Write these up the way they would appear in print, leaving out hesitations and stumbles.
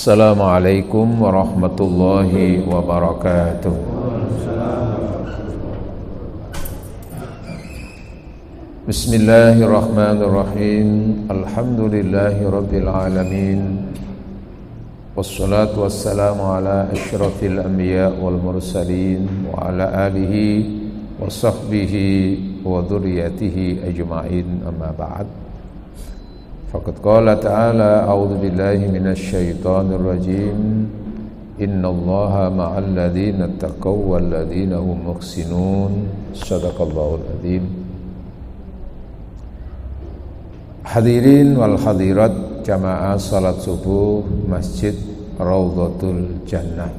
Assalamualaikum warahmatullahi wabarakatuh. Bismillahirrahmanirrahim. Alhamdulillahi rabbil alamin. Wassalatu wassalamu ala asyrafil anbiya wal mursalin wa ala alihi wa sahbihi wa dhurriyyatihi ajma'in, amma ba'd. Faqad qala ta'ala a'udzu billahi minasy syaithanir rajim. Innallaha ma'al ladzina taqaw wal ladzina hum muhsinun. Shadaqallahul adzim. Hadirin wal hadirat jamaah salat subuh Masjid Raudhatul Jannah.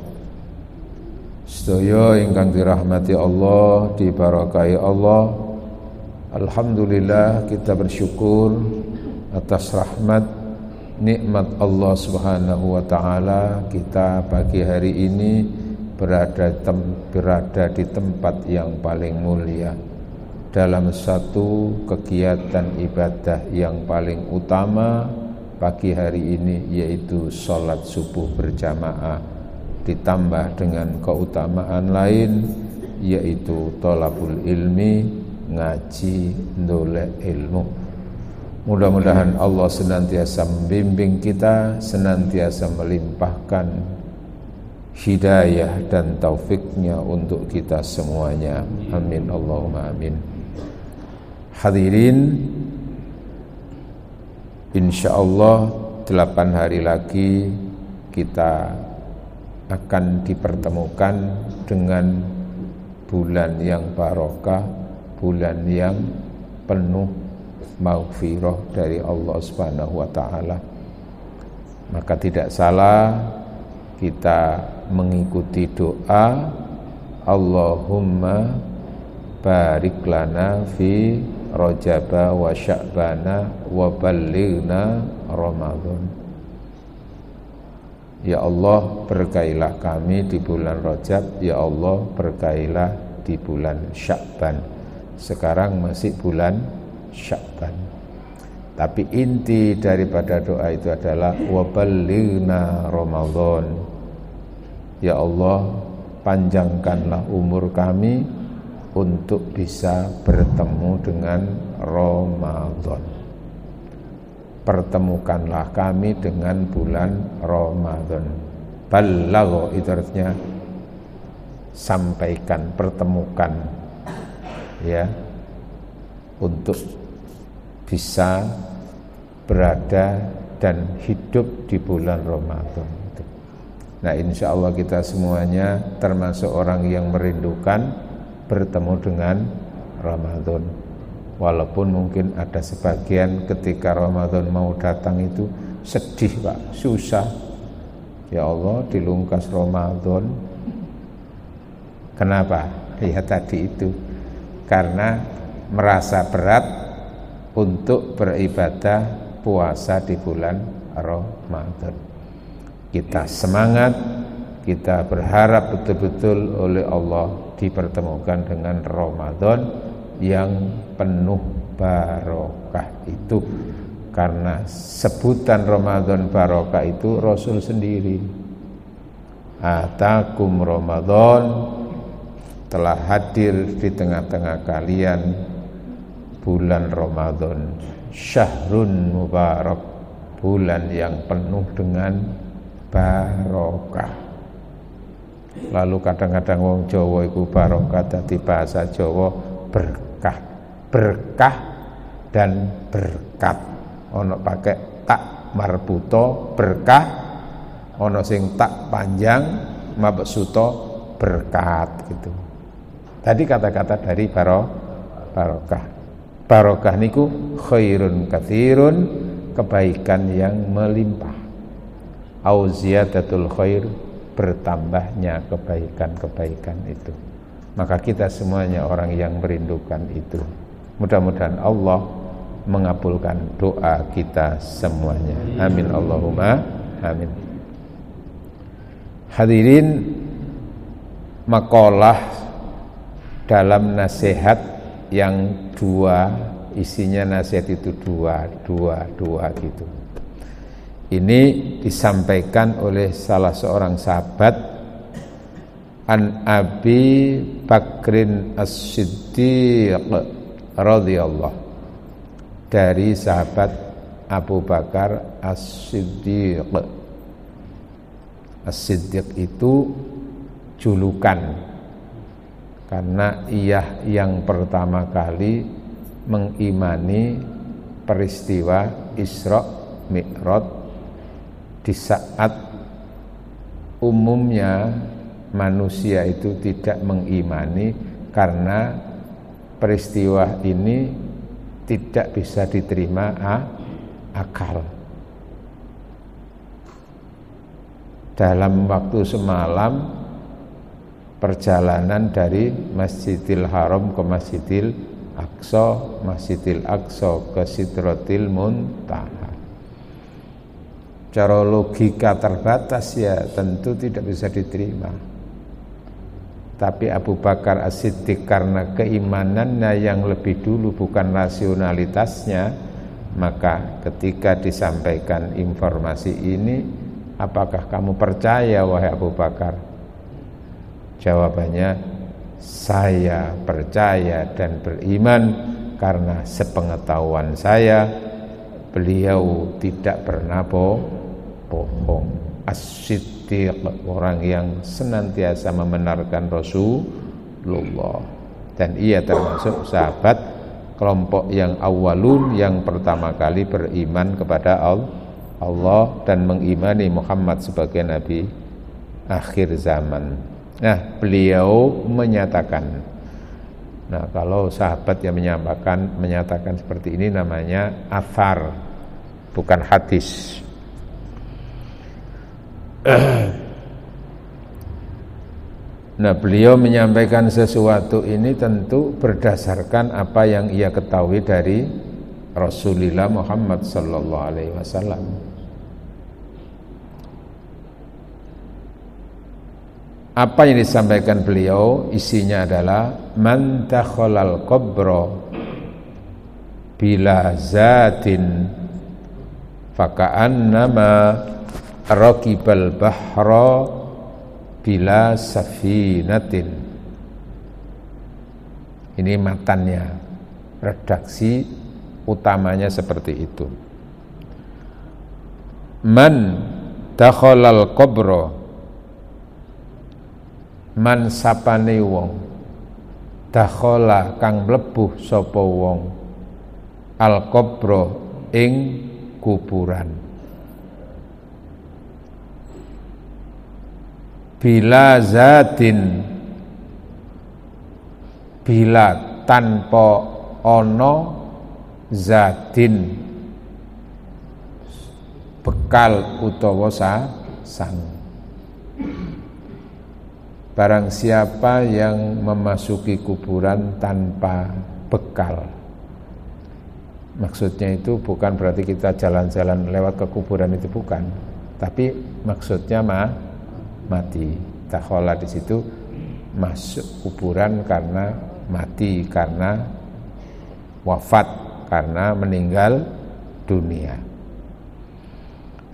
Sedaya ingkang dirahmati Allah, diberkahi Allah. Alhamdulillah, kita bersyukur atas rahmat nikmat Allah Subhanahu wa taala. Kita pagi hari ini berada di tempat yang paling mulia, dalam satu kegiatan ibadah yang paling utama pagi hari ini, yaitu sholat subuh berjamaah, ditambah dengan keutamaan lain, yaitu thalabul ilmi, ngaji ndolek ilmu. Mudah-mudahan Allah senantiasa membimbing kita, senantiasa melimpahkan hidayah dan taufiknya untuk kita semuanya. Amin Allahumma amin. Hadirin, insyaallah 8 hari lagi kita akan dipertemukan dengan bulan yang barokah, bulan yang penuh maghfirah dari Allah Subhanahu wa taala. Maka tidak salah kita mengikuti doa Allahumma barik lana fi Rajaba wa Sya'bana wa ballighna Ramadan. Ya Allah, berkailah kami di bulan Rajab. Ya Allah, berkailah di bulan Sya'ban. Sekarang masih bulan Sya'ban. Tapi inti daripada doa itu adalah wa ballighna Ramadan. Ya Allah, panjangkanlah umur kami untuk bisa bertemu dengan Ramadan. Pertemukanlah kami dengan bulan Ramadan. Ballagha itu artinya sampaikan, pertemukan, ya, untuk bisa berada dan hidup di bulan Ramadan. Nah, insya Allah kita semuanya termasuk orang yang merindukan bertemu dengan Ramadan. Walaupun mungkin ada sebagian ketika Ramadan mau datang itu sedih, Pak, susah. Ya Allah, dilungkas Ramadan. Kenapa? Ya tadi itu, karena merasa berat untuk beribadah puasa di bulan Ramadan. Kita semangat, kita berharap betul-betul oleh Allah dipertemukan dengan Ramadan yang penuh barokah itu. Karena sebutan Ramadan barokah itu Rasul sendiri. Atakum Ramadan, telah hadir di tengah-tengah kalian bulan Ramadan, syahrun mubarak, bulan yang penuh dengan barokah. Lalu kadang-kadang wong Jawa iku barokah dadi bahasa Jawa berkah, berkah dan berkat. Ono pakai tak marbuto berkah, ono sing tak panjang mabsuto berkat gitu. Tadi kata-kata dari barokah. Barokah niku khairun katsirun, kebaikan yang melimpah. Au ziyadatul khair, bertambahnya kebaikan-kebaikan itu. Maka kita semuanya orang yang merindukan itu. Mudah-mudahan Allah mengabulkan doa kita semuanya. Amin Allahumma amin. Hadirin, makalah dalam nasihat yang dua, isinya nasihat itu dua gitu. Ini disampaikan oleh salah seorang sahabat, an Abi Bakrin As-Siddiq radhiyallahu, dari sahabat Abu Bakar As-Siddiq. As-Siddiq itu julukan karena ia yang pertama kali mengimani peristiwa Isra Mi'raj di saat umumnya manusia itu tidak mengimani karena peristiwa ini tidak bisa diterima akal. Dalam waktu semalam perjalanan dari Masjidil Haram ke Masjidil Aqsa ke Sidratil Muntaha. Cara logika terbatas ya tentu tidak bisa diterima. Tapi Abu Bakar As-Siddiq karena keimanannya yang lebih dulu bukan rasionalitasnya, maka ketika disampaikan informasi ini, apakah kamu percaya wahai Abu Bakar? Jawabannya, saya percaya dan beriman karena sepengetahuan saya beliau tidak pernah bohong. As-Siddiq, orang yang senantiasa membenarkan Rasulullah, dan ia termasuk sahabat kelompok yang awalun, yang pertama kali beriman kepada Allah dan mengimani Muhammad sebagai nabi akhir zaman. Nah, beliau menyatakan, nah kalau sahabat yang menyatakan seperti ini namanya athar, bukan hadis. Nah, beliau menyampaikan sesuatu ini tentu berdasarkan apa yang ia ketahui dari Rasulullah Muhammad sallallahu alaihi wasallam. Apa yang disampaikan beliau isinya adalah man takhalal qabra bila zatin faka'annama raqibal bahra bila safinatin. Ini matannya, redaksi utamanya seperti itu. Man dakhalal qabra, man sapane wong, dakhala kang mlebu sapa wong, al qabra ing kuburan, bila zatin, bila tanpa ono, zatin bekal utawa sang. Barang siapa yang memasuki kuburan tanpa bekal, maksudnya itu bukan berarti kita jalan-jalan lewat ke kuburan, itu bukan, tapi maksudnya mati. Takhola di situ masuk kuburan karena mati, karena wafat, karena meninggal dunia.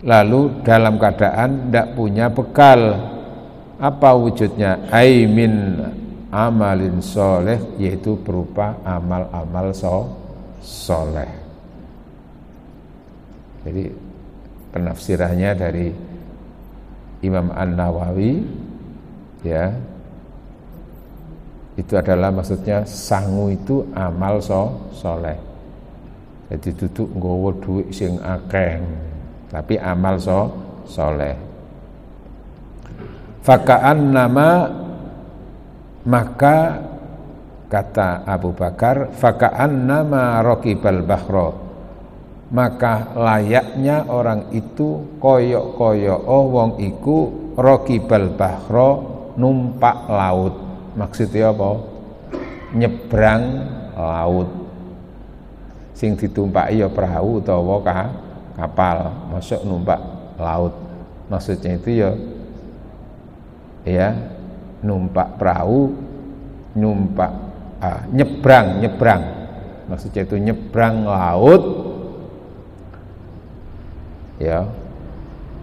Lalu dalam keadaan tidak punya bekal. Apa wujudnya? Aimin amalin soleh, yaitu berupa amal-amal soleh. Jadi penafsirannya dari Imam An-Nawawi, ya, itu adalah maksudnya sangu itu amal soleh. Jadi duduk nggawa duit sing akeh, tapi amal soleh. Faka'an nama, maka kata Abu Bakar, faka'an nama raqibal bahra, maka layaknya orang itu koyok-koyok wong iku raqibal bahra, numpak laut. Maksudnya apa? Nyebrang laut. Sing ditumpaki ya perahu utawa kapal, masuk numpak laut. Maksudnya itu ya numpak perahu, numpak nyebrang. Maksudnya itu nyebrang laut, ya,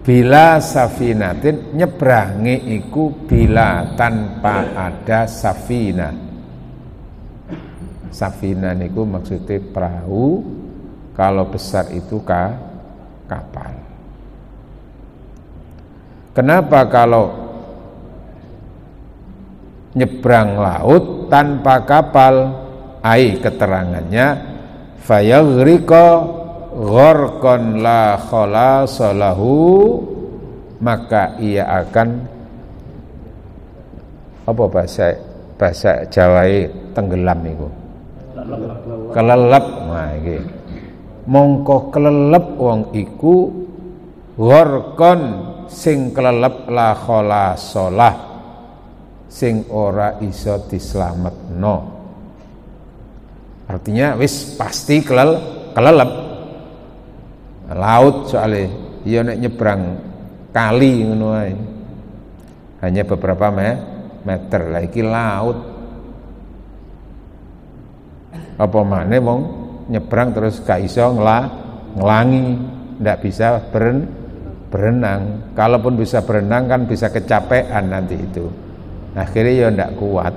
bila safinatin, nyebrangi iku bila tanpa ada safina. Safina niku maksudnya perahu, kalau besar itu kapal. Kenapa kalau nyebrang laut tanpa kapal? Keterangannya fayaghriqa gharqan la khalasalahu, maka ia akan apa bahasa Jawa tenggelam iku, kelelep. Nah iki mongko kelelep wong iku gharqan sing kelelep la khalasalah, sing ora iso dislametno. Artinya wis pasti kelelep. Laut soalnya ya nek nyebrang kali ngono ae. Hanya beberapa meter. Lah iki laut. Apa maneh wong nyebrang terus gak iso ngelangi, ndak bisa berenang. Kalaupun bisa berenang kan bisa kecapean nanti itu. Akhirnya ya ndak kuat.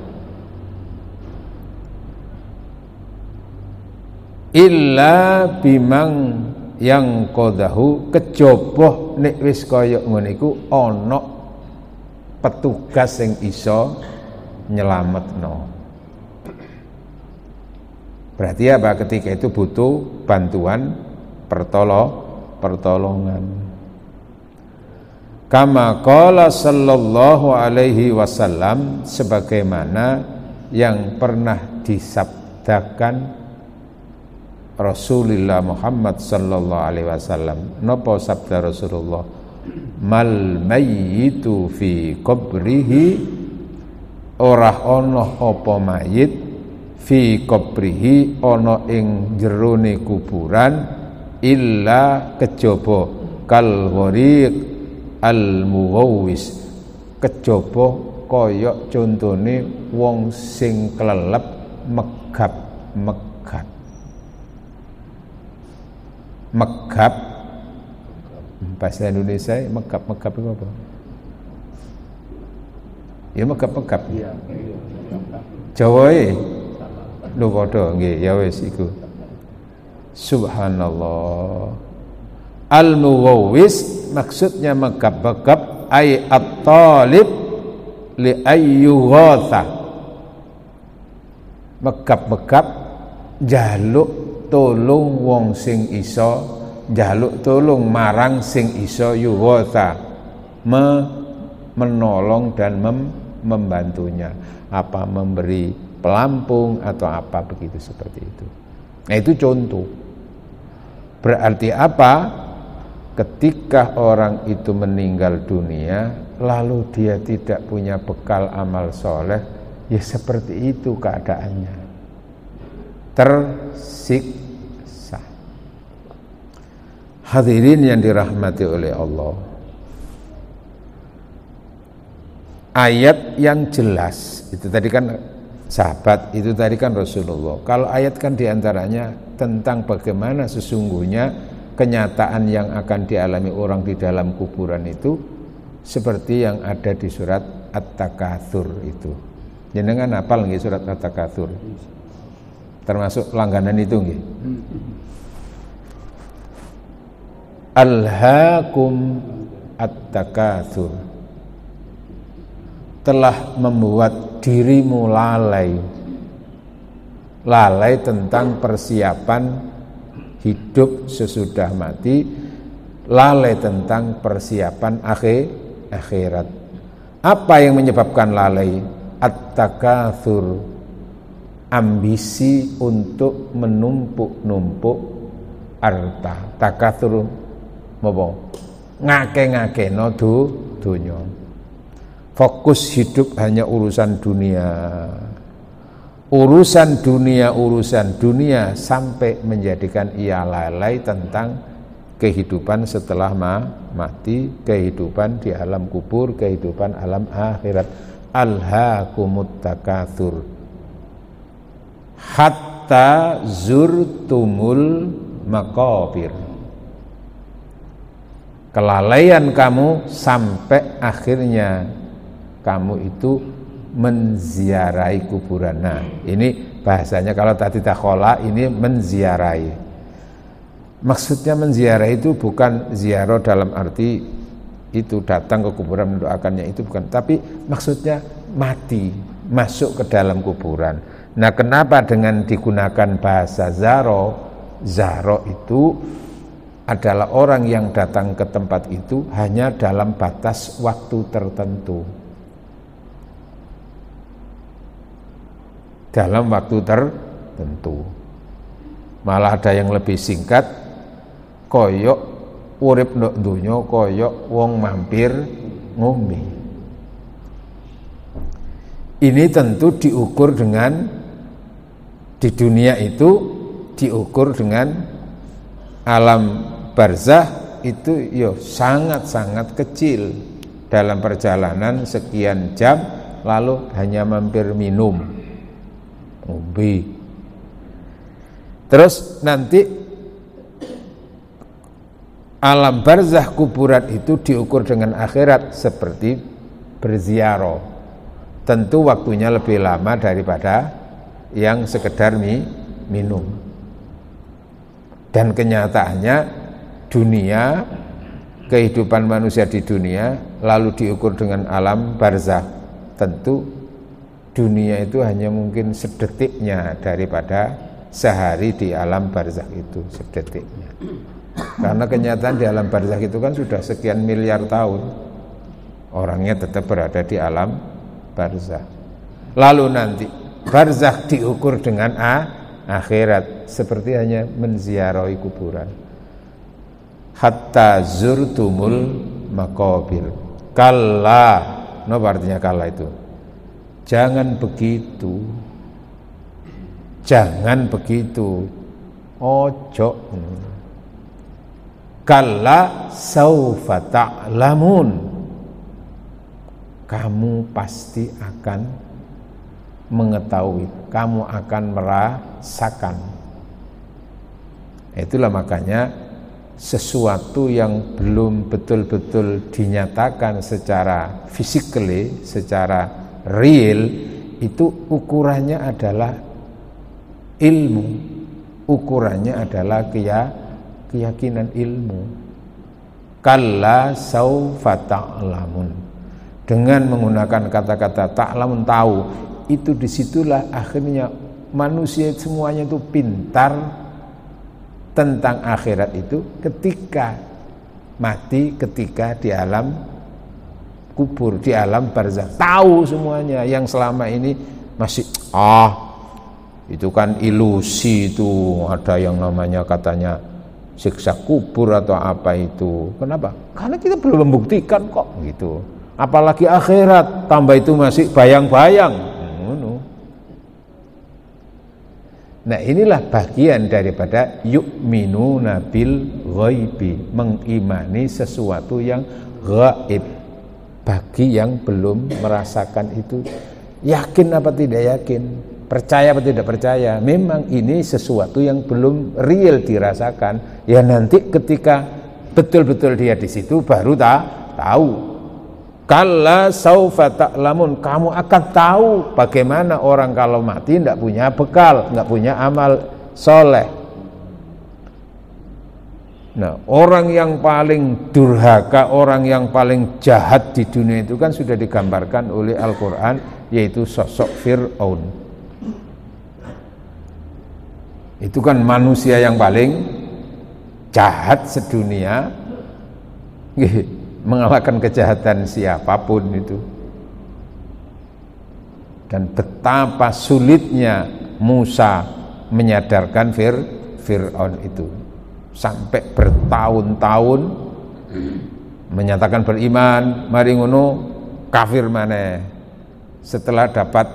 Illa bimang yang kodahu, kejoboh nek wis kaya ngono iku ana petugas sing iso nyelametno. Berarti apa? Ketika itu butuh bantuan pertolongan. Kama qala sallallahu alaihi wasallam, sebagaimana yang pernah disabdakan Rasulullah Muhammad sallallahu alaihi wasallam. Napa sabda Rasulullah? Mal mayyitu fi qabrihi, ora ana apa mayit fi qabrihi, ana ing jerone kuburan, illa kejaba kal ghariq al mughawwis, kejaba kaya contone wong sing kelelep megap. Megap bahasa Indonesia megap itu apa? Ya megap. Jawa lho padha nggih, ya wis iku. Subhanallah. Al-mughawwis maksudnya megap-megap ay at-talib li ayyughatha. Megap-megap jaluk tolong wong sing iso, jaluk tolong marang sing iso yughatha, menolong dan membantunya, apa memberi pelampung atau apa begitu, seperti itu. Nah itu contoh. Berarti apa? Ketika orang itu meninggal dunia lalu dia tidak punya bekal amal soleh, ya seperti itu keadaannya, tersiksa. Hadirin yang dirahmati oleh Allah, ayat yang jelas itu tadi kan sahabat, itu tadi kan Rasulullah. Kalau ayat kan diantaranya tentang bagaimana sesungguhnya kenyataan yang akan dialami orang di dalam kuburan itu seperti yang ada di surat At-Takatsur itu. Jenengan hafal nggih surat At-Takatsur? Termasuk langganan itu nggih. Alhaakum at-takatsur, telah membuat dirimu lalai tentang persiapan hidup sesudah mati, lalai tentang persiapan akhirat. Apa yang menyebabkan lalai? At-takatsur, ambisi untuk menumpuk-numpuk harta. Takatsur apa? Ngake-ngakeno dunya. Fokus hidup hanya urusan dunia sampai menjadikan ia lalai tentang kehidupan setelah mati, kehidupan di alam kubur, kehidupan alam akhirat. Alhaakumut takatsur hatta zurtumul maqabir. kelalaian kamu sampai akhirnya kamu itu menziarahi kuburan. Nah, ini bahasanya kalau tadi takhola, ini menziarahi. Maksudnya menziarahi itu bukan ziarah dalam arti itu datang ke kuburan mendoakannya, itu bukan, tapi maksudnya mati, masuk ke dalam kuburan. Nah, kenapa dengan digunakan bahasa zaro? Zaro itu adalah orang yang datang ke tempat itu hanya dalam batas waktu tertentu. Dalam waktu tertentu. Malah ada yang lebih singkat, koyok urip ndok donya koyok wong mampir ngombe. Ini tentu diukur dengan, di dunia itu diukur dengan alam barzah itu yo sangat-sangat kecil, dalam perjalanan sekian jam lalu hanya mampir minum ngombe. Terus nanti alam barzah kuburan itu diukur dengan akhirat seperti berziarah. Tentu waktunya lebih lama daripada yang sekedar minum. Dan kenyataannya dunia, kehidupan manusia di dunia lalu diukur dengan alam barzah. Tentu dunia itu hanya mungkin sedetiknya daripada sehari di alam barzakh itu, sedetiknya. Karena kenyataan di alam barzakh itu kan sudah sekian miliar tahun orangnya tetap berada di alam barzakh. Lalu nanti barzakh diukur dengan akhirat, seperti hanya menziarahi kuburan. Hatta zurtumul maqabir. Kalla, no artinya kalla itu. Jangan begitu. Jangan begitu. Ojo. Kalla saufa ta'lamun. Kamu pasti akan mengetahui, kamu akan merasakan. Itulah makanya sesuatu yang belum betul-betul dinyatakan secara physically, secara real, itu ukurannya adalah ilmu, ukurannya adalah keyakinan ilmu. Kalla saufa ta'lamun. Dengan menggunakan kata-kata ta'lamun, tahu, itu disitulah akhirnya manusia semuanya itu pintar tentang akhirat itu ketika mati, ketika di alam kubur, di alam barzakh. Tahu semuanya. Yang selama ini masih itu kan ilusi, itu ada yang namanya katanya siksa kubur atau apa itu. Kenapa? Karena kita belum membuktikan kok gitu. Apalagi akhirat, tambah itu masih bayang-bayang. Nah, inilah bagian daripada yu'minuna bil ghaibi, mengimani sesuatu yang gaib. Bagi yang belum merasakan itu, yakin apa tidak yakin, percaya apa tidak percaya, memang ini sesuatu yang belum real dirasakan. Ya nanti ketika betul-betul dia di situ baru tahu. Kalla saufa ta'lamun, kamu akan tahu bagaimana orang kalau mati tidak punya bekal, tidak punya amal soleh. Nah, orang yang paling durhaka, orang yang paling jahat di dunia itu kan sudah digambarkan oleh Al-Quran, yaitu sosok Fir'aun. Itu kan manusia yang paling jahat sedunia, mengalahkan kejahatan siapapun itu. Dan betapa sulitnya Musa menyadarkan Fir'aun itu, sampai bertahun-tahun menyatakan beriman, mari ngono kafir maneh. Setelah dapat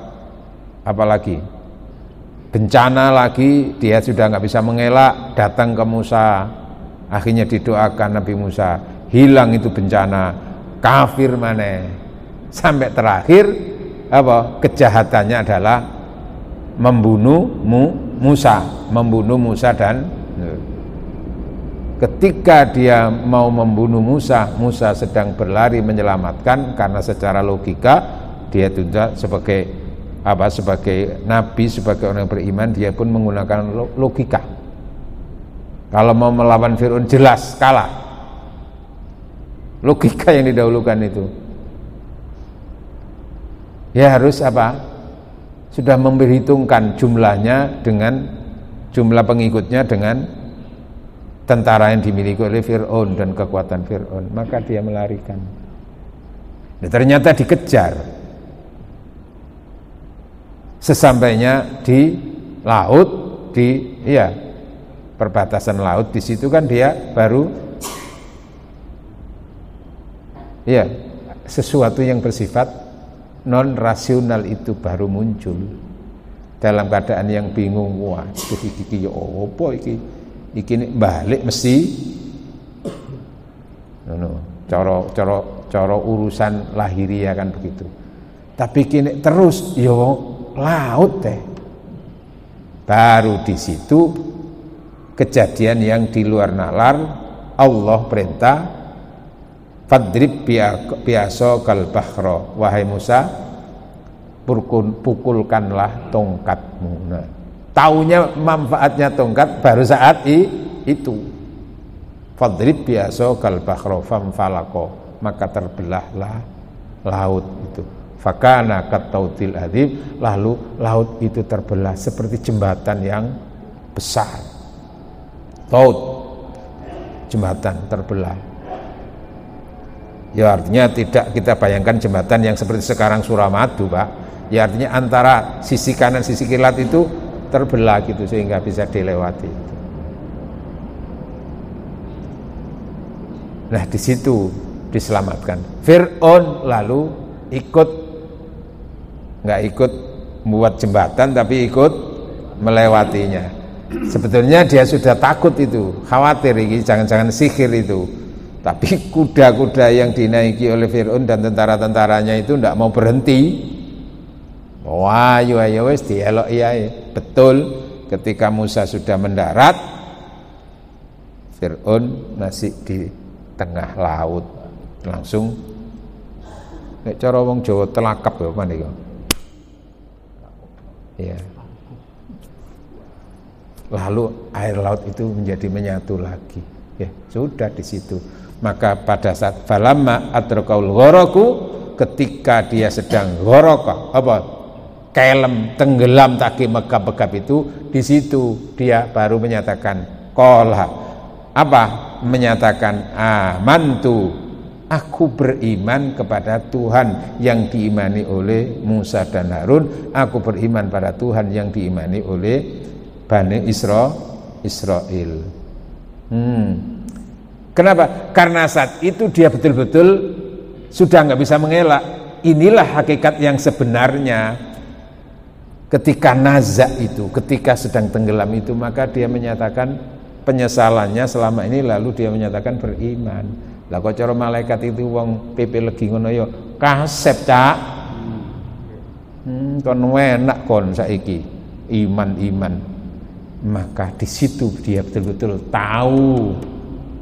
apa lagi? Bencana lagi, dia sudah nggak bisa mengelak, datang ke Musa. Akhirnya didoakan Nabi Musa, hilang itu bencana, kafir maneh. Sampai terakhir apa? Kejahatannya adalah membunuh Musa dan ketika dia mau membunuh Musa, Musa sedang berlari menyelamatkan, karena secara logika dia tunjuk sebagai sebagai nabi, sebagai orang beriman, dia pun menggunakan logika. Kalau mau melawan Fir'aun jelas kalah. Logika yang didahulukan itu. Ya harus sudah memperhitungkan jumlahnya dengan jumlah pengikutnya dengan tentara yang dimiliki oleh Fir'aun dan kekuatan Fir'aun, maka dia melarikan. Nah, ternyata dikejar. Sesampainya di laut, di perbatasan laut, di situ kan dia baru sesuatu yang bersifat non rasional itu baru muncul dalam keadaan yang bingung. Wah, iki ya apa iki balik mesti cara urusan lahiriah kan begitu. Tapi kini terus laut baru di situ kejadian yang di luar nalar. Allah perintah, fadrib biaso kal bahro, wahai Musa, pukulkanlah tongkatmu. Nah, taunya manfaatnya tongkat baru saat itu. Fadrib biaso kal bahro famfalako, maka terbelahlah laut itu. Fakana katautil adzim, lalu laut itu terbelah seperti jembatan yang besar. Laut, jembatan terbelah. Ya artinya tidak kita bayangkan jembatan yang seperti sekarang Suramadu, Pak. Ya artinya antara sisi kanan sisi kiri itu terbelah gitu sehingga bisa dilewati. Nah, di situ diselamatkan. Fir'aun lalu nggak ikut membuat jembatan, tapi ikut melewatinya. Sebetulnya dia sudah takut itu, khawatir ini jangan-jangan sihir itu. Tapi kuda-kuda yang dinaiki oleh Fir'aun dan tentara-tentaranya itu tidak mau berhenti. Wah, ayo wis dielok iya. Betul, ketika Musa sudah mendarat, Fir'aun masih di tengah laut. Langsung nek cara wong Jawa telakap ya apa niku. Ya. Lalu air laut itu menjadi menyatu lagi. Ya, sudah di situ. Maka pada saat falamma adrakaul gharaku, ketika dia sedang gharaka, kelem tenggelam taki megap-megap itu, di situ dia baru menyatakan qala. Menyatakan amantu, aku beriman kepada Tuhan yang diimani oleh Musa dan Harun. Aku beriman pada Tuhan yang diimani oleh Bani Israel. Kenapa? Karena saat itu dia betul-betul sudah nggak bisa mengelak. Inilah hakikat yang sebenarnya. Ketika nazak itu, ketika sedang tenggelam itu, maka dia menyatakan penyesalannya selama ini, lalu dia menyatakan beriman. Lah kok cara malaikat itu wong PP legi ngono ya kasep cak. Kon enak kon saiki iman. Maka di situ dia betul-betul tahu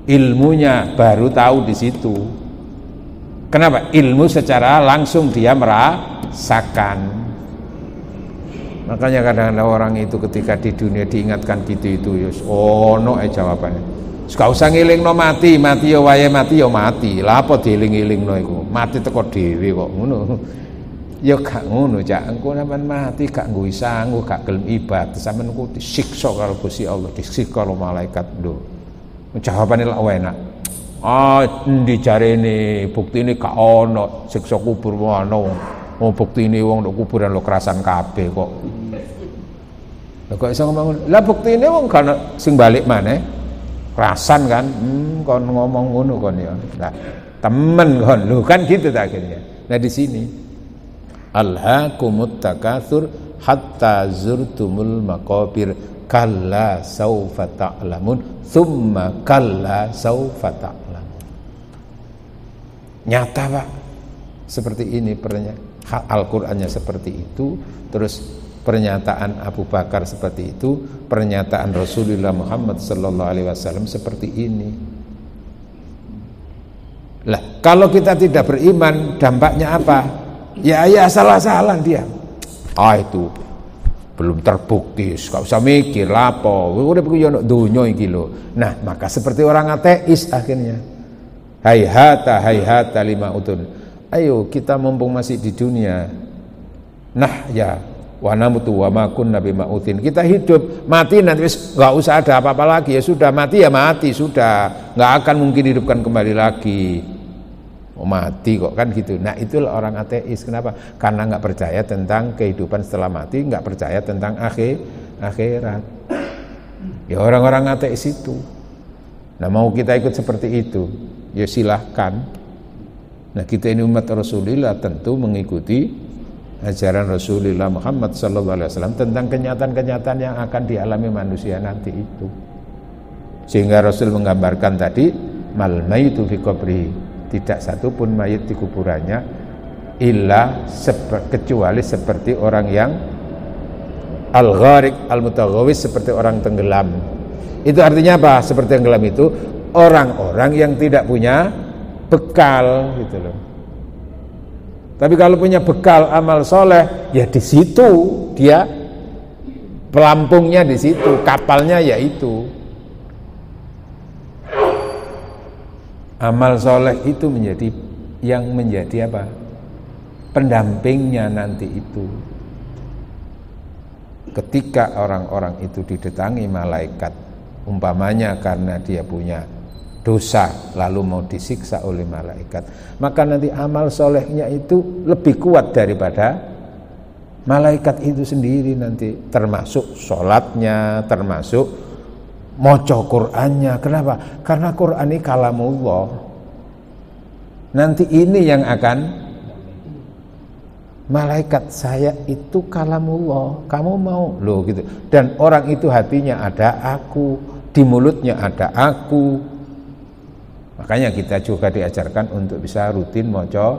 ilmunya, baru tahu di situ. Kenapa? Ilmu secara langsung dia merasakan. Makanya kadang-kadang orang itu ketika di dunia diingatkan gitu itu ya jawabannya. Gak usah ngilingno mati ya wae mati ya mati. Lah apa dieling-elingno iku? Mati teko dhewe kok ngono. Ya gak ngono, Cak. Engko sampean mati gak nggo sanggup, gak gelem ibadah, sampean ku disiksa karo Gusti Allah, disiksa karo malaikat lho. Jawabane lak enak. Endi jarene buktine gak ono siksa kubur ono. Oh buktine wong nduk kuburan lo kerasan kabeh kok. Lah kok iso ngomong. Lah buktine wong gak ono sing balik maneh. Kerasan kan. Kon ngomong ngono kon ya. Nah, temen kon lho kan gitu tak akhirnya. Nah di sini alhaakumut takatsur hatta zurtumul maqabir kalla saufa ta'lamun thumma kalla saufa ta'lamun. Nyata Pak, seperti ini pertanyaan Al-Qur'annya seperti itu. Terus pernyataan Abu Bakar seperti itu, pernyataan Rasulullah Muhammad sallallahu alaihi wasallam seperti ini. Lah, kalau kita tidak beriman, dampaknya apa? Ya salah-salah dia. Itu belum terbukti, gak usah mikir lapo, udah begitu yo donya iki lho. Nah, maka seperti orang ateis akhirnya. Hayhata lima utun. Ayo kita mumpung masih di dunia. Nah ya, wa namutu wa ma kunna bimautin. Kita hidup, mati nanti wis enggak usah ada apa-apa lagi. Ya sudah, mati ya mati sudah. Enggak akan mungkin hidupkan kembali lagi. Mati kok kan gitu. Nah, itulah orang ateis. Kenapa? Karena enggak percaya tentang kehidupan setelah mati, enggak percaya tentang akhirat. Ya orang-orang ateis itu. Nah, mau kita ikut seperti itu, ya silahkan. Nah, kita ini umat Rasulullah tentu mengikuti ajaran Rasulullah Muhammad SAW tentang kenyataan-kenyataan yang akan dialami manusia nanti itu. Sehingga Rasul menggambarkan tadi, mal maitu fi qabrihi, tidak satu pun mayit di kuburannya kecuali seperti orang yang al-gharik al-mutaghawis, seperti orang tenggelam. Itu artinya apa? Seperti tenggelam itu orang-orang yang tidak punya bekal gitu loh. Tapi kalau punya bekal amal soleh, ya di situ dia pelampungnya, di situ kapalnya, yaitu amal soleh itu menjadi apa? Pendampingnya nanti itu. Ketika orang-orang itu didatangi malaikat, umpamanya karena dia punya dosa lalu mau disiksa oleh malaikat, maka nanti amal solehnya itu lebih kuat daripada malaikat itu sendiri nanti, termasuk sholatnya, termasuk maca Qur'annya. Kenapa? Karena Qur'an ini kalamullah. Nanti ini yang akan malaikat, saya itu kalamullah, kamu mau loh gitu. Dan orang itu hatinya ada aku, di mulutnya ada aku. Makanya kita juga diajarkan untuk bisa rutin maca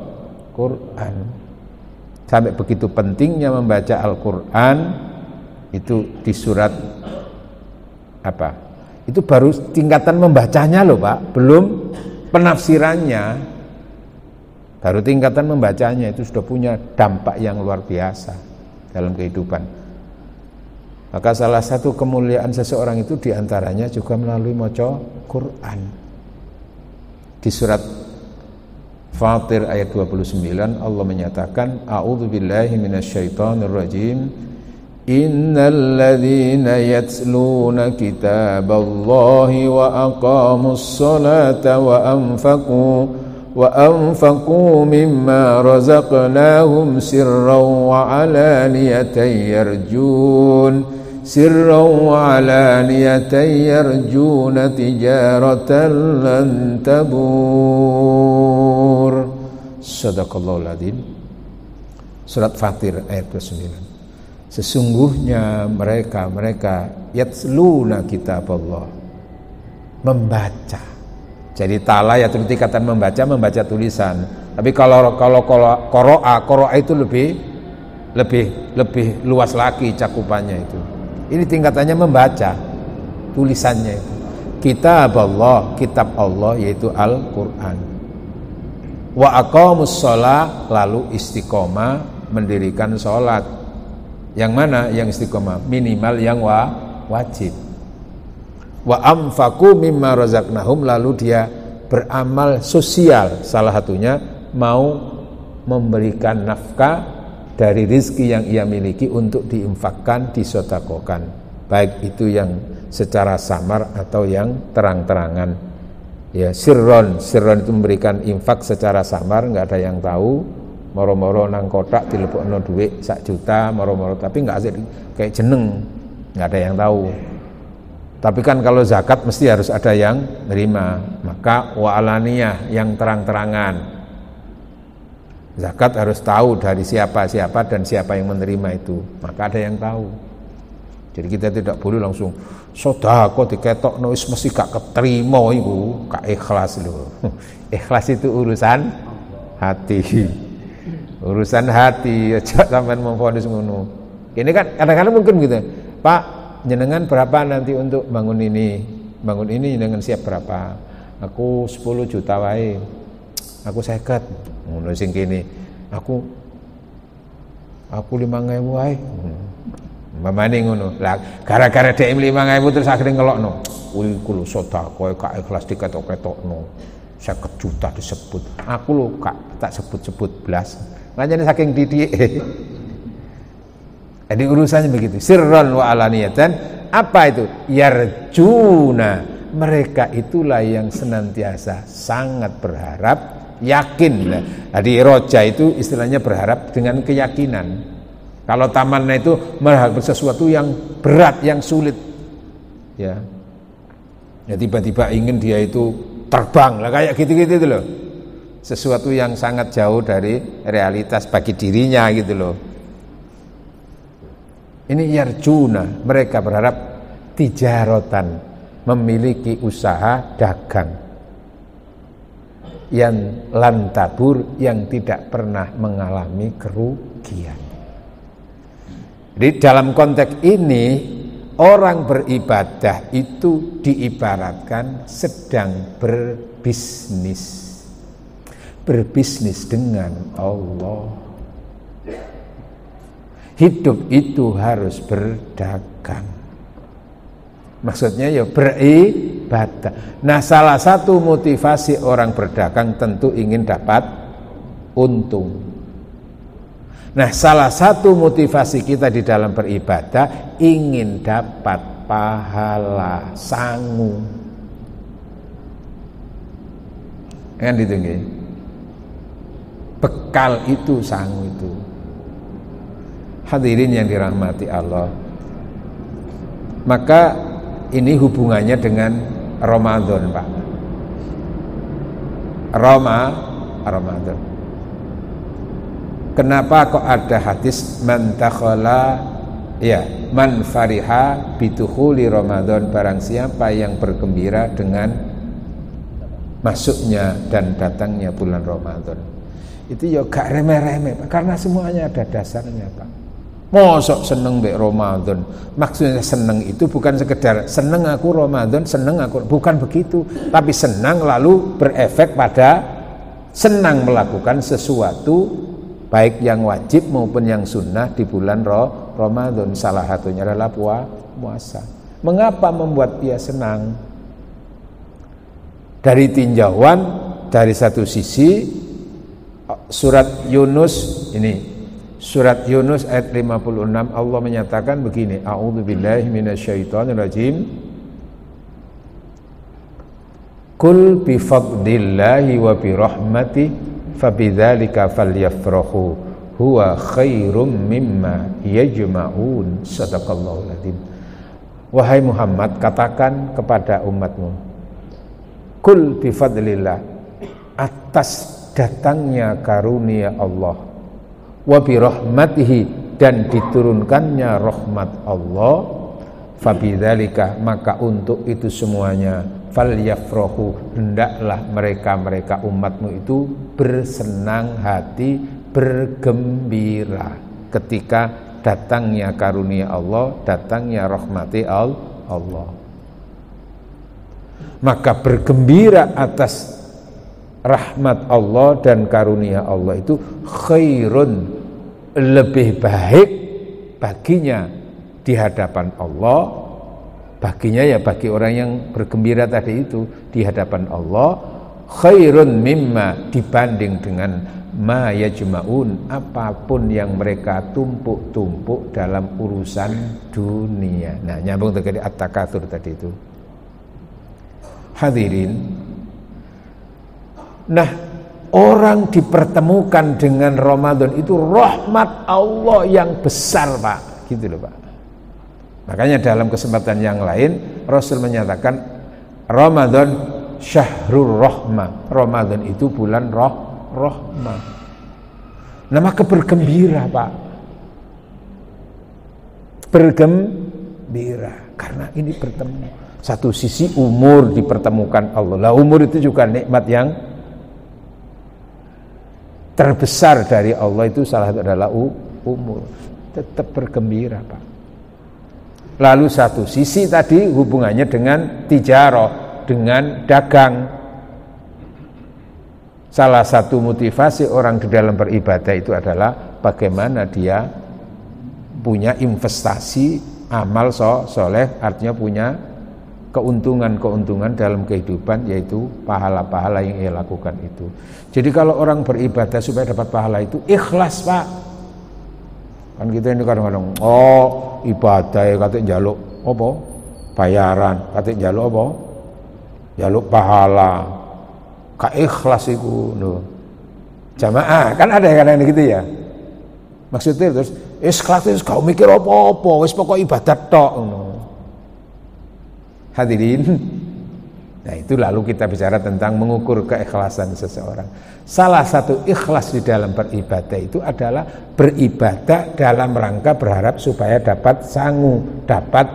Qur'an. Sampai begitu pentingnya membaca Al-Qur'an itu di surat apa? Itu baru tingkatan membacanya loh Pak, belum penafsirannya. Baru tingkatan membacanya itu sudah punya dampak yang luar biasa dalam kehidupan. Maka salah satu kemuliaan seseorang itu diantaranya juga melalui maca Quran. Di surat Fatir ayat 29 Allah menyatakan, a'udzubillahi minasyaitonirrajim. Innal ladzina yatluna kitaballahi wa aqamus salata wa anfaqu mimma razaqnahum sirran wa alaniyatan yarjuna tijaratan lan tabur. Shadaqallahul adzim. Surat Fatir ayat 29. Sesungguhnya mereka yatluna kitaballah, membaca. Jadi tala ya itu tingkatan membaca tulisan. Tapi kalau qira'a itu lebih luas lagi cakupannya itu. Ini tingkatannya membaca tulisannya itu. Kitab Allah yaitu Al-Qur'an. Wa aqamus shalah, lalu istiqomah mendirikan salat. Yang mana? Yang istiqomah, minimal yang wajib. Wa anfaqu mimma razaqnahum, lalu dia beramal sosial, salah satunya mau memberikan nafkah dari rizki yang ia miliki untuk diinfakkan, disedekahkan, baik itu yang secara samar atau yang terang-terangan. Ya, sirron itu memberikan infak secara samar, nggak ada yang tahu. Moro-moro nang kotak dilebokno duit 1 juta moro-moro, tapi nggak asik kayak jeneng, nggak ada yang tahu. Tapi kan kalau zakat mesti harus ada yang nerima, maka wa'alaniyah, yang terang-terangan. Zakat harus tahu dari siapa dan siapa yang menerima itu, maka ada yang tahu. Jadi kita tidak boleh langsung sedekah diketokno wis mesti gak keterima iku, gak ikhlas lho. Ikhlas itu urusan hati. Urusan hati, aja sampean memfonis ngono. Ini kan kadang-kadang mungkin gitu, Pak, jenengan berapa nanti untuk bangun ini jenengan siap berapa? Aku 10 juta wae. Aku 50. Ngono sing kene. Aku 5.000 wae. Mamane ngono. Lah gara-gara dhek 5.000 terus akhirnya ngelokno. Kuwi lho sedekah gak ikhlas diketok-ketokno. 50 juta disebut. Aku lho gak tak sebut-sebut blas. Makanya saking didike. Jadi urusannya begitu. Sirran wa alaniyatan. Apa itu? Yarjuna. Mereka itulah yang senantiasa sangat berharap, yakin. Jadi roja itu istilahnya berharap dengan keyakinan. Kalau tamanna itu berharap sesuatu yang berat, yang sulit. Ya. Ya tiba-tiba ingin dia itu terbang lah kayak gitu-gitu itu loh. Sesuatu yang sangat jauh dari realitas bagi dirinya gitu loh. Ini yarjuna, mereka berharap tijaratan, memiliki usaha dagang yang lantabur, yang tidak pernah mengalami kerugian. Jadi dalam konteks ini orang beribadah itu diibaratkan sedang berbisnis dengan Allah. Hidup itu harus berdagang. Maksudnya ya beribadah. Nah, salah satu motivasi orang berdagang tentu ingin dapat untung. Nah, salah satu motivasi kita di dalam beribadah ingin dapat pahala, sangu. Kan gitu nggih. Bekal itu sangu itu. Hadirin yang dirahmati Allah. Maka ini hubungannya dengan Ramadan, Pak. Ramadan. Kenapa kok ada hadis man fariha bitukhuli Ramadan, barang siapa yang bergembira dengan masuknya dan datangnya bulan Ramadan. Itu ya gak remeh-remeh, Pak, karena semuanya ada dasarnya, Pak. Mosok seneng mbek Ramadan. Maksudnya seneng itu bukan sekedar seneng aku Ramadan, seneng aku, bukan begitu. Tapi senang lalu berefek pada senang melakukan sesuatu baik yang wajib maupun yang sunnah di bulan Ramadan. Salah satunya adalah puasa. Mengapa membuat dia senang? Dari tinjauan, dari satu sisi surat Yunus ini, surat Yunus ayat 56, Allah menyatakan begini, a'udzubillahi minasyaitonirrajim, kul bifadlillahi wa birahmati fabidzalika falyafrahu huwa khairum mimma yajma'un. Sadaqallahul adzim. Wahai Muhammad, katakan kepada umatmu, kul bifadlillah, atas datangnya karunia Allah, wa birahmatihi, dan diturunkannya rahmat Allah, fabidzalika, maka untuk itu semuanya, falyafrahu, hendaklah mereka umatmu itu bersenang hati, bergembira ketika datangnya karunia Allah, datangnya rahmati Allah. Maka bergembira atas rahmat Allah dan karunia Allah itu khairun, lebih baik baginya di hadapan Allah, baginya ya bagi orang yang bergembira tadi itu di hadapan Allah, khairun mimma, dibanding dengan ma yajma'un, apapun yang mereka tumpuk-tumpuk dalam urusan dunia. Nah, nyambung terkait at-takatsur tadi itu. Hadirin, nah, orang dipertemukan dengan Ramadan itu rahmat Allah yang besar, Pak. Gitu loh, Pak. Makanya dalam kesempatan yang lain Rasul menyatakan Ramadan syahrul rahmah. Ramadan itu bulan rahmah. Nah, maka bergembira, Pak. Bergembira karena ini bertemu. Satu sisi umur dipertemukan Allah. Lah, umur itu juga nikmat yang terbesar dari Allah, itu salah satu adalah umur. tetap bergembira, Pak. Lalu satu sisi tadi hubungannya dengan tijarah, dengan dagang. Salah satu motivasi orang di dalam beribadah itu adalah bagaimana dia punya investasi amal soleh, artinya punya keuntungan dalam kehidupan, yaitu pahala-pahala yang ia lakukan itu. Jadi kalau orang beribadah supaya dapat pahala itu ikhlas, Pak. Kan kita ini kadang-kadang ibadah ya kate njaluk apa? Bayaran, kate njaluk apa? Njaluk pahala. Ka ikhlas iku lho. Jamaah kan ada yang gitu ya. Maksudnya terus ikhlas itu gak mikir apa-apa, wis pokok ibadat tok ngono. Hadirin, nah itu lalu kita bicara tentang mengukur keikhlasan seseorang. Salah satu ikhlas di dalam beribadah itu adalah beribadah dalam rangka berharap supaya dapat sangu, dapat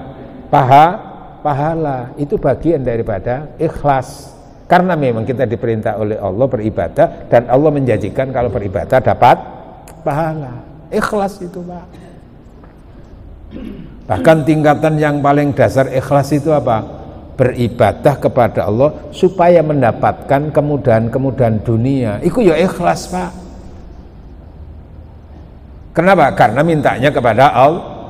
pahala. Itu bagian daripada ikhlas. Karena memang kita diperintah oleh Allah beribadah, dan Allah menjanjikan kalau beribadah dapat pahala. Ikhlas itu, Pak. Bahkan tingkatan yang paling dasar ikhlas itu apa? Beribadah kepada Allah supaya mendapatkan kemudahan-kemudahan dunia. Itu ya ikhlas, Pak. Kenapa? Karena mintanya kepada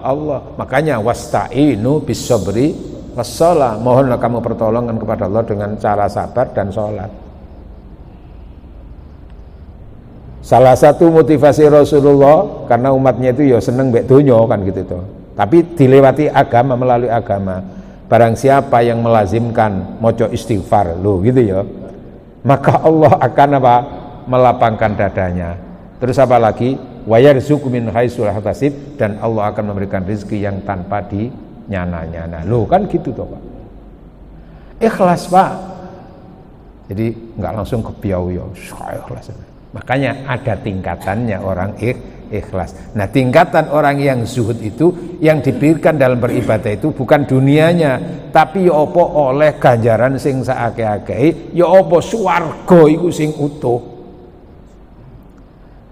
Allah. Makanya wasta'inu bis-sabri was-shalah. Mohonlah kamu pertolongan kepada Allah dengan cara sabar dan sholat. Salah satu motivasi Rasulullah, karena umatnya itu ya seneng mbek donya kan gitu tuh. Tapi dilewati agama, melalui agama. Barang siapa yang melazimkan maca istighfar, loh gitu ya, maka Allah akan apa? Melapangkan dadanya. Terus apa lagi? Wa yarzuqu min haitsu la yahtasib, dan Allah akan memberikan rezeki yang tanpa dinyana-nyana. Loh kan gitu toh, Pak. Ikhlas, Pak. Jadi enggak langsung kepiau ya, ikhlas. Makanya ada tingkatannya orang ikhlas. Nah, tingkatan orang yang zuhud itu yang diberikan dalam beribadah itu bukan dunianya, tapi ya apa oleh ganjaran sing saakeh-akeh, ya apa swarga iku sing utuh.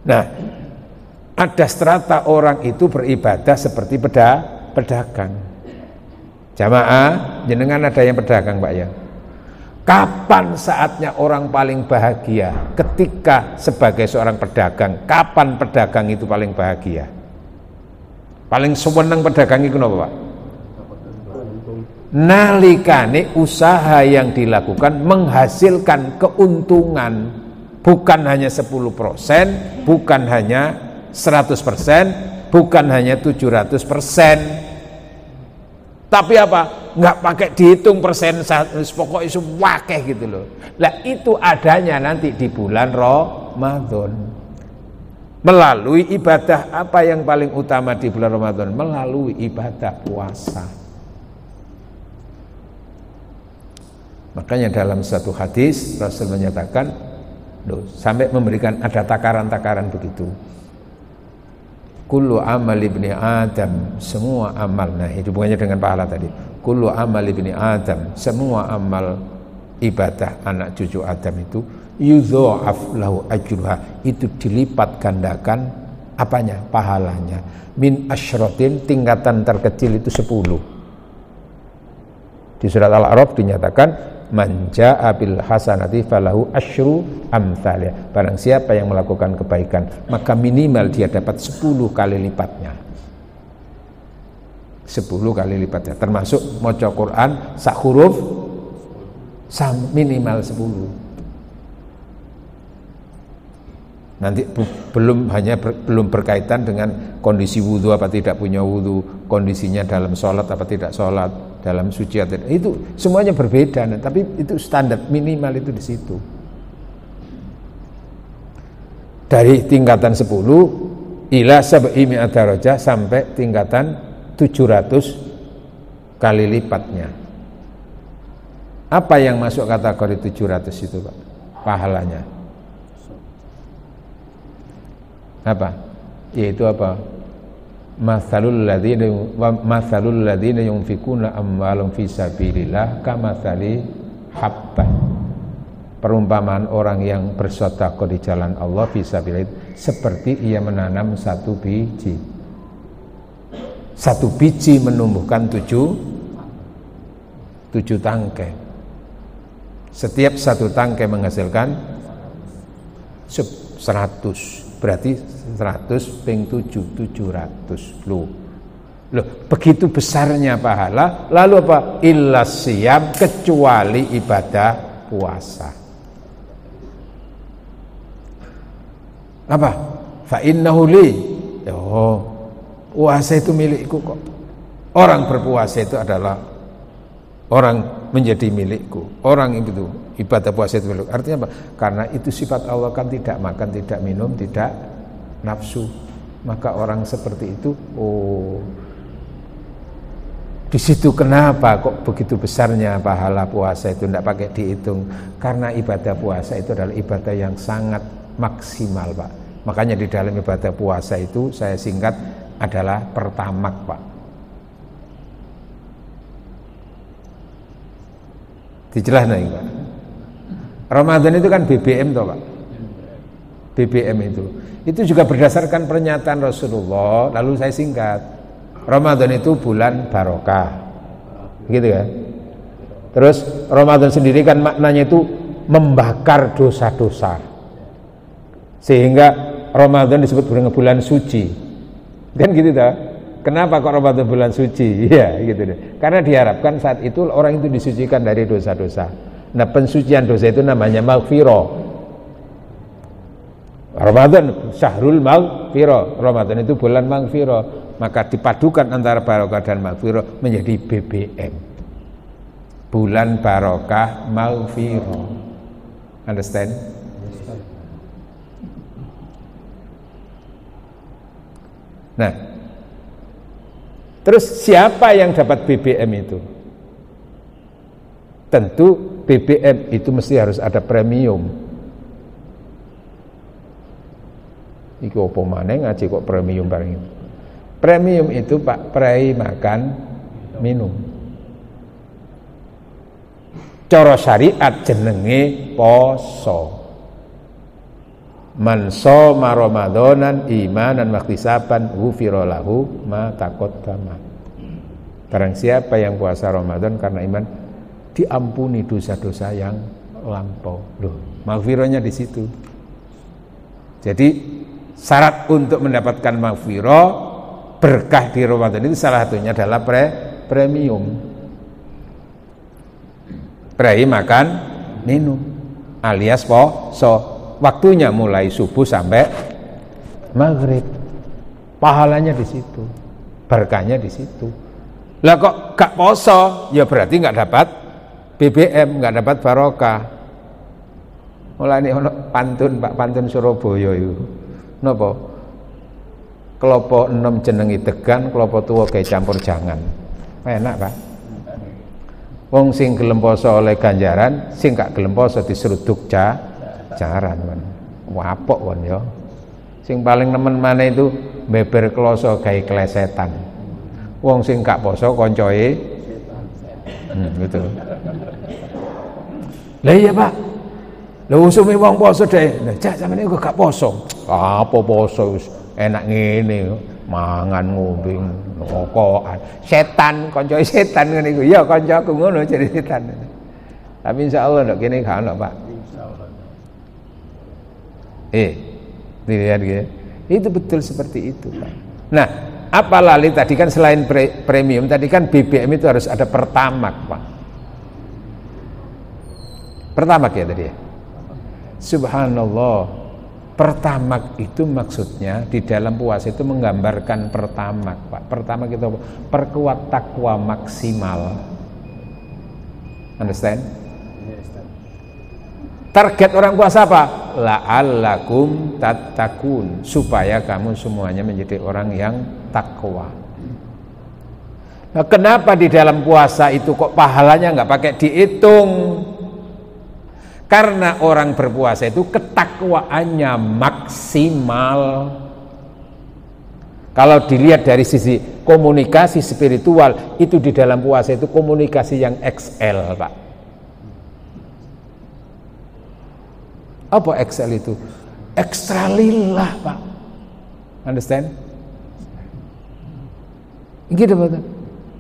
Nah, ada strata orang itu beribadah seperti pedagang. Jamaah, jenengan ada yang pedagang, Pak ya? Kapan saatnya orang paling bahagia? Ketika sebagai seorang pedagang. Kapan pedagang itu paling bahagia? Paling seneng pedagang itu apa, Pak? Nalikane usaha yang dilakukan menghasilkan keuntungan, bukan hanya 10%, bukan hanya 100%, bukan hanya 700%. Tapi apa? Nggak pakai dihitung persen, pokoknya wakeh gitu loh. Lah itu adanya nanti di bulan Ramadan. Melalui ibadah apa yang paling utama di bulan Ramadan? Melalui ibadah puasa. Makanya dalam satu hadis Rasul menyatakan, sampai memberikan ada takaran-takaran begitu. Kullu amal ibni Adam, semua amal, nah hubungannya dengan pahala tadi. Kullu amal ibni Adam, semua amal ibadah anak cucu Adam itu yudha'af lahu ajruha, itu dilipat gandakan apanya? Pahalanya. Min asyratin, tingkatan terkecil itu 10. Di surat Al-A'raf dinyatakan man jaa'a bil hasanati falahu asyru amsalha. Barang siapa yang melakukan kebaikan, maka minimal dia dapat 10 kali lipatnya. 10 kali lipatnya. Termasuk maca Quran sak huruf minimal 10. Nanti belum berkaitan dengan kondisi wudu apa tidak punya wudu, kondisinya dalam sholat apa tidak sholat, dalam suci atau tidak. Itu semuanya berbeda, nah, tapi itu standar minimal itu di situ. Dari tingkatan 10 ila sab'i mi'at darajah sampai tingkatan 700 kali lipatnya. Apa yang masuk kategori 700 itu, Pak? Pahalanya apa? Yaitu apa? Matsalul ladzina yunfikuna amwalahum fi sabilillah kamatsali habbah. Perumpamaan orang yang bersedekah di jalan Allah fi sabilillah seperti ia menanam satu biji. Satu biji menumbuhkan tujuh tangkai. Setiap satu tangkai menghasilkan 100. Berarti 100 ping 7, 700. Loh, begitu besarnya pahala. Lalu apa? Illa siyam, kecuali ibadah puasa. Apa? Fa innahu li. Oh, puasa itu milikku kok. Orang berpuasa itu adalah orang menjadi milikku. Orang itu ibadah puasa itu milikku. Artinya apa? Karena itu sifat Allah, kan tidak makan, tidak minum, tidak nafsu. Maka orang seperti itu, di situ kenapa kok begitu besarnya pahala puasa itu, tidak pakai dihitung. Karena ibadah puasa itu adalah ibadah yang sangat maksimal, Pak. Makanya di dalam ibadah puasa itu saya singkat adalah pertamak, Pak. Dijelaskan nih, Pak. Ramadan itu kan BBM toh, Pak. BBM itu juga berdasarkan pernyataan Rasulullah. Lalu saya singkat, Ramadan itu bulan barokah, gitu ya. Terus Ramadan sendiri kan maknanya itu membakar dosa-dosa, sehingga Ramadan disebut bulan suci, kan gitu dah. Kenapa kok Ramadan bulan suci? Ya gitu deh. Karena diharapkan saat itu orang itu disucikan dari dosa-dosa. Nah, pensucian dosa itu namanya maghfirah. Ramadan syahrul maghfirah. Ramadan itu bulan maghfirah. Maka dipadukan antara barokah dan maghfirah menjadi BBM. Bulan barokah maghfirah. Understand? Nah, terus siapa yang dapat BBM itu? Tentu BBM itu mesti harus ada premium. Iku opo maneh ngaji kok premium bareng itu. Premium itu Pak, prei makan minum. Cara syariat jenenge poso. Man shoma ramadanan imanan wahtisaban ghufira lahu ma taqaddama. Barang siapa yang puasa Ramadan karena iman, diampuni dosa-dosa yang lampau. Loh, maghfirahnya di situ. Jadi syarat untuk mendapatkan maghfirah, berkah di Ramadan itu salah satunya adalah premium. Prei makan minum alias poso. Waktunya mulai subuh sampai maghrib. Pahalanya di situ, berkahnya di situ. Lah kok gak poso, ya berarti gak dapat BBM, gak dapat barokah. Mulai ini pantun Pak, pantun Surabaya itu. Napa? Klopo enom jenengi degan, klopo tuwa gawe campur jangan. Enak Pak. Wong sing gelem poso oleh ganjaran, sing gak gelem poso diseruduk jaran kan. Wapok kan ya. Sing paling nemen maneh itu beber kloso gawe klesetan. Wong sing gak poso koncoe gitu. Lah iya Pak. Lah usume wong poso deh. Lah jak sampeyan kok gak poso. Apa poso wis enak ngene, mangan ngombe rokokan. Setan, koncoe setan ngene iku. Ya kancaku ngono jadi setan. Tapi insyaallah ndok kene gak ono, Pak. Dilihat gitu. Itu betul seperti itu, Pak. Nah, apalagi tadi kan selain premium, tadi kan BBM itu harus ada pertamak, Pak. Pertamak ya tadi ya. Subhanallah. Pertamak itu maksudnya di dalam puasa itu menggambarkan pertamak, Pak. Pertamak itu perkuat takwa maksimal. Understand? Target orang puasa apa? La'allakum tattaqun, supaya kamu semuanya menjadi orang yang takwa. Nah, kenapa di dalam puasa itu kok pahalanya nggak pakai dihitung? Karena orang berpuasa itu ketakwaannya maksimal. Kalau dilihat dari sisi komunikasi spiritual, itu di dalam puasa itu komunikasi yang XL, Pak. Apa XL itu? Ekstra lillah, Pak. Understand? Gitu betul.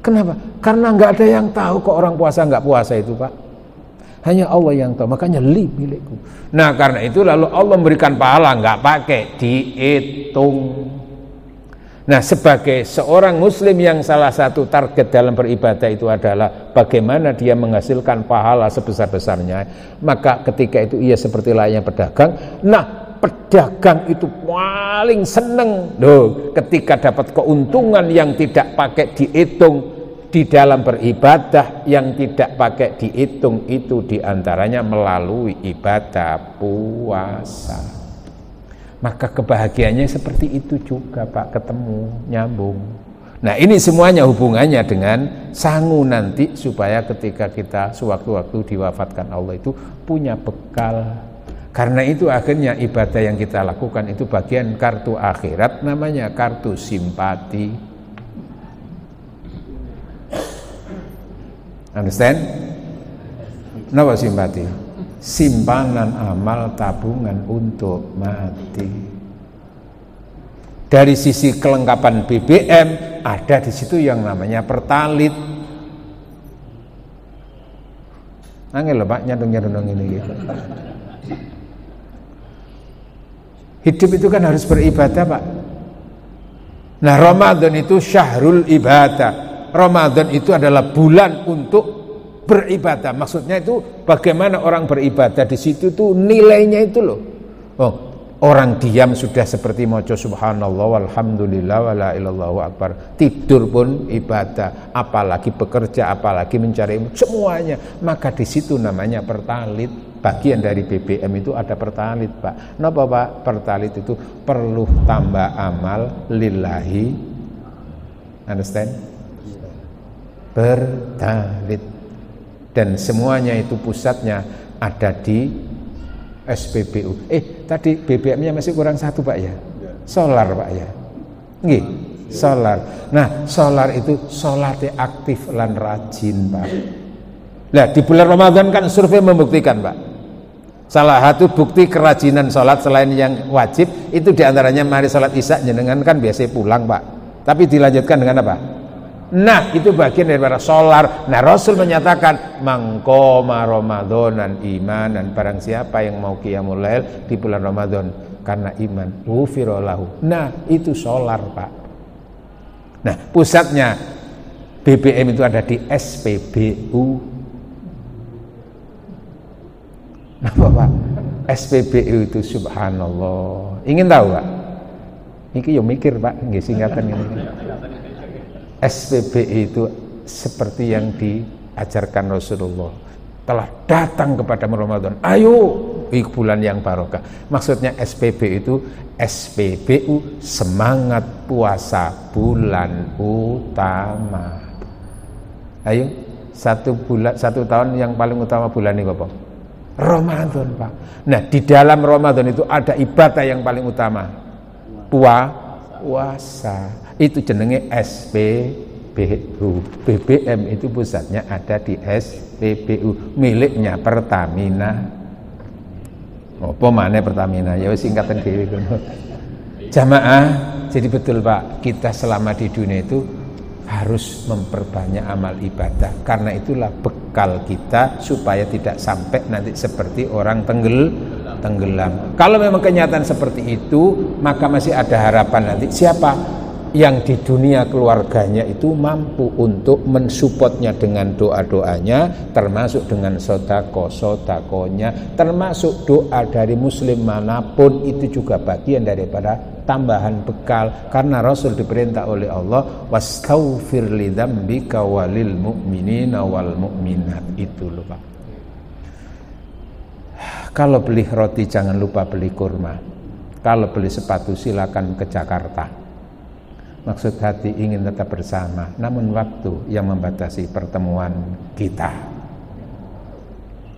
Kenapa? Karena nggak ada yang tahu kok orang puasa nggak puasa itu, Pak. Hanya Allah yang tahu. Makanya milikku. Nah, karena itu lalu Allah memberikan pahala nggak pakai dihitung. Nah, sebagai seorang muslim yang salah satu target dalam beribadah itu adalah bagaimana dia menghasilkan pahala sebesar-besarnya, maka ketika itu ia seperti layaknya pedagang. Nah, pedagang itu paling seneng loh ketika dapat keuntungan yang tidak pakai dihitung di dalam beribadah, yang tidak pakai dihitung itu diantaranya melalui ibadah puasa. Maka kebahagiaannya seperti itu juga, Pak, ketemu, nyambung. Nah, ini semuanya hubungannya dengan sangu nanti supaya ketika kita sewaktu-waktu diwafatkan Allah itu punya bekal. Karena itu akhirnya ibadah yang kita lakukan itu bagian kartu akhirat, namanya kartu simpati. Understand? Kenapa simpati? Simpanan amal tabungan untuk mati. Dari sisi kelengkapan BBM ada di situ yang namanya pertalit. Angel loh, Pak, nyadung-nyadung ini gitu. Hidup itu kan harus beribadah, Pak. Nah, Ramadan itu syahrul ibadah. Ramadan itu adalah bulan untuk beribadah. Maksudnya itu bagaimana orang beribadah di situ tuh nilainya itu loh. Oh, orang diam sudah seperti maca subhanallah walhamdulillah wala ilallahu akbar. Tidur pun ibadah, apalagi bekerja, apalagi mencari ilmu, semuanya. Maka di situ namanya pertalit. Bagian dari BBM itu ada pertalit, Pak. Kenapa, Pak? Pertalit itu perlu tambah amal lillahi. Understand? Pertalit. Dan semuanya itu pusatnya ada di SPBU. Tadi BBM-nya masih kurang satu, Pak ya? Solar, Pak ya? Nggih, solar. Nah, solar itu solatnya aktif lan rajin, Pak. Nah, di bulan Ramadan kan survei membuktikan, Pak. Salah satu bukti kerajinan solat selain yang wajib itu diantaranya mari solat isya jenengan kan biasa pulang, Pak. Tapi dilanjutkan dengan apa? Nah, itu bagian daripada solar. Nah, Rasul menyatakan mangkoma Ramadan imanan, barang siapa yang mau qiyamul lail di bulan Ramadan karena iman, ghufira lahu. Nah, itu solar, Pak. Nah, pusatnya BBM itu ada di SPBU. Apa, Pak? SPBU itu subhanallah. Ingin tahu, Pak? Ini yo mikir, Pak, nggih singkatan ini. SPBU itu seperti yang diajarkan Rasulullah, telah datang kepada Ramadan, ayo bulan yang barokah. Maksudnya SPBU itu SPBU, semangat puasa bulan utama. Ayo, satu tahun yang paling utama bulan ini apa? Ramadan, Pak. Nah, di dalam Ramadan itu ada ibadah yang paling utama, puasa. Itu jenenge SPBU. BBM itu pusatnya ada di SPBU, miliknya Pertamina. Apa maneh Pertamina? Ya singkatan dhewe ngono. Jamaah, jadi betul, Pak, kita selama di dunia itu harus memperbanyak amal ibadah. Karena itulah bekal kita supaya tidak sampai nanti seperti orang tenggelam. Kalau memang kenyataan seperti itu, maka masih ada harapan nanti. Siapa yang di dunia keluarganya itu mampu untuk mensupportnya dengan doa-doanya, termasuk dengan sodako-sodakonya, termasuk doa dari muslim manapun, itu juga bagian daripada tambahan bekal. Karena Rasul diperintah oleh Allah, wastaghfir li dzambika walil mu'minina wal mu'minat. Itu loh, Pak. Kalau beli roti jangan lupa beli kurma. Kalau beli sepatu silakan ke Jakarta. Maksud hati ingin tetap bersama, namun waktu yang membatasi pertemuan kita.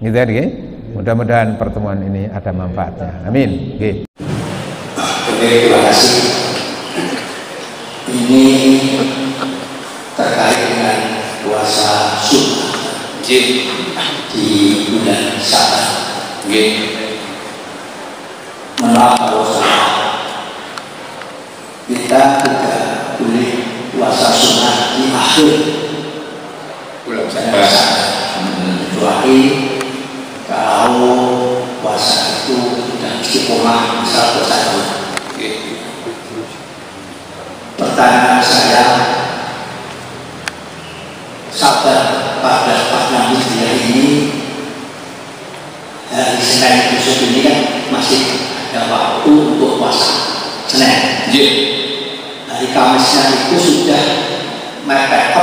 Gitu ya, mudah-mudahan pertemuan ini ada manfaatnya. Amin. Terima kasih. Ini terkait dengan puasa sunnah di bulan Sya'ban. Menolak kita tidak boleh puasa sunnah sulit puasa. Kecuali kalau puasa itu sudah istiqomah, misal puasa tahun. Pertanyaan saya, sabar 14 Hijriah ini, hari Senin besok ini kan masih ada waktu untuk puasa Senin. Hari Kamisnya itu sudah mendekati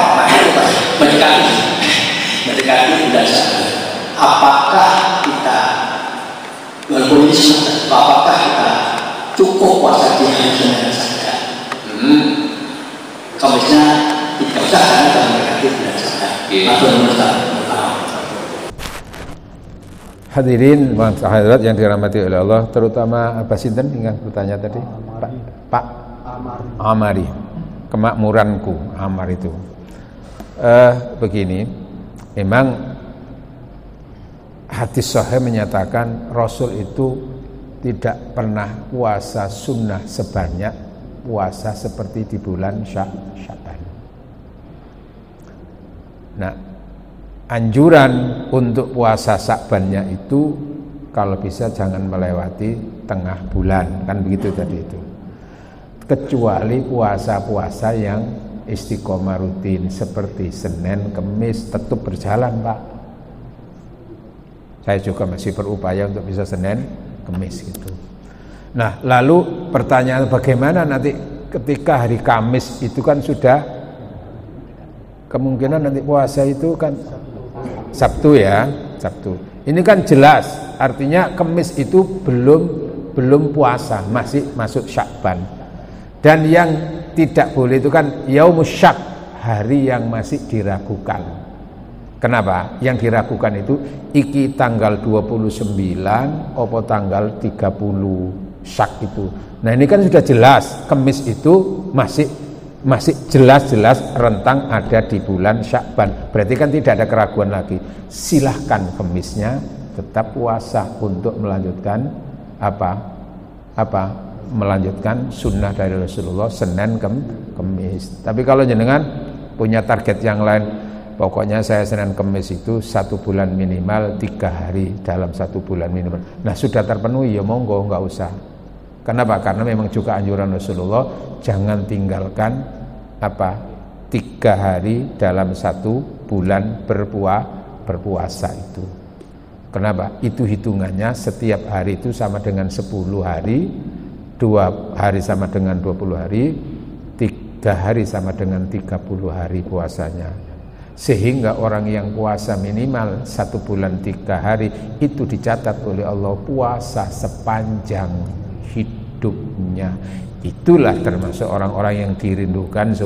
bulan Syawal. Apakah kita walaupun ini sunat, apakah kita cukup puasa di hari Senin saja? Kamisnya tidak usah karena kita mendekati bulan Syawal. Hadirin hadirat yang dirahmati oleh Allah, terutama Pak Sinten yang bertanya tadi, Pak Amari, kemakmuranku Amar itu. Begini, memang hadis sahih menyatakan Rasul itu tidak pernah puasa sunnah sebanyak puasa seperti di bulan Sya'ban. Nah, anjuran untuk puasa Sya'bannya itu kalau bisa jangan melewati tengah bulan, kan begitu tadi itu. Kecuali puasa-puasa yang istiqomah rutin seperti Senin, Kamis tetap berjalan, Pak. Saya juga masih berupaya untuk bisa Senin, Kamis gitu. Nah, lalu pertanyaan bagaimana nanti ketika hari Kamis itu kan sudah kemungkinan nanti puasa itu kan Sabtu ya, Sabtu. Ini kan jelas, artinya Kamis itu belum puasa, masih masuk Sya'ban. Dan yang tidak boleh itu kan Yaumus Syak, hari yang masih diragukan. Kenapa? Yang diragukan itu iki tanggal 29 apa tanggal 30 Syak itu. Nah, ini kan sudah jelas Kamis itu masih jelas-jelas rentang ada di bulan Sya'ban. Berarti kan tidak ada keraguan lagi. Silahkan Kamisnya tetap puasa untuk melanjutkan melanjutkan sunnah dari Rasulullah Senin Kamis. Tapi kalau jenengan punya target yang lain, pokoknya saya Senin Kamis itu 1 bulan minimal 3 hari dalam 1 bulan minimal. Nah, sudah terpenuhi ya monggo, nggak usah. Kenapa? Karena memang juga anjuran Rasulullah jangan tinggalkan 3 hari dalam 1 bulan berpuasa itu. Kenapa? Itu hitungannya setiap hari itu sama dengan 10 hari, 2 hari sama dengan 20 hari, 3 hari sama dengan 30 hari puasanya. Sehingga orang yang puasa minimal 1 bulan 3 hari itu dicatat oleh Allah puasa sepanjang hidupnya. Itulah termasuk orang-orang yang dirindukan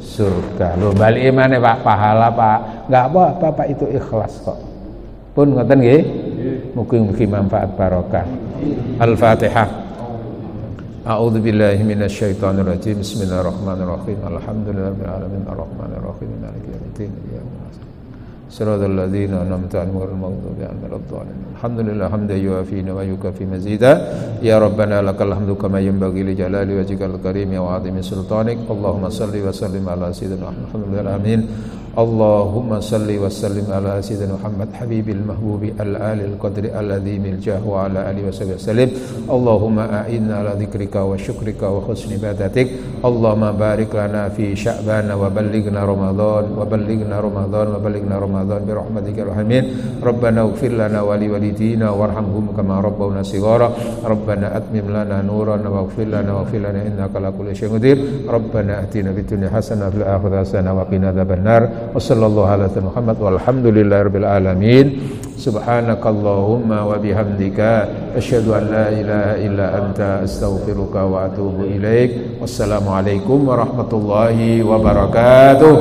surga. Loh, balik iman Pak, pahala Pak. Enggak apa-apa Pak, itu ikhlas kok. Pun ngoten nggih. Mugi-mugi manfaat barokah. Al-Fatihah. A'udzu billahi minasyaitonir rajim. Bismillahirrahmanirrahim. Alhamdulillahirabbil alamin arrahmanir rahim maliki yaumiddin. Siratal ladzina an'amta 'alaihim ghairil maghdubi 'alaihim waladdallin. Alhamdulillah hamdan yuwafi wa yukafi mazida. Ya Rabbana lakal hamdu kama yanbaghi li jalali wajhikal karim wa 'azimi sultanik. Allahumma shalli wa sallim ala sayyidina Muhammad. Amin. Allahumma salli wa sallim ala sayyidina Muhammad habibil mahbubi al-alil qadri al-adzimil jah wa ala alihi wa sallim. Allahumma a'inna ala dzikrika wa syukrika wa husni ibadatik. Allahumma barik lana fi Sya'ban wa ballighna Ramadan wa ballighna Ramadan wa ballighna Ramadan bi rahmatika arhamin. Rabbana ighfir lana wa li walidina warhamhum kama rabbawna shighara. Rabbana atmim lana nuran waghfir lana innaka ala kulli syai'in qadir. Rabbana atina fid dunya hasanah wa fil akhirati hasanah wa qina adzabannar. Wassallallahu ala sayyidina Muhammad walhamdulillahirabbil alamin. Subhanakallahumma wa bihamdika asyhadu an la ilaha illa anta astaghfiruka wa atubu ilaik. Wassalamualaikum warahmatullahi wabarakatuh.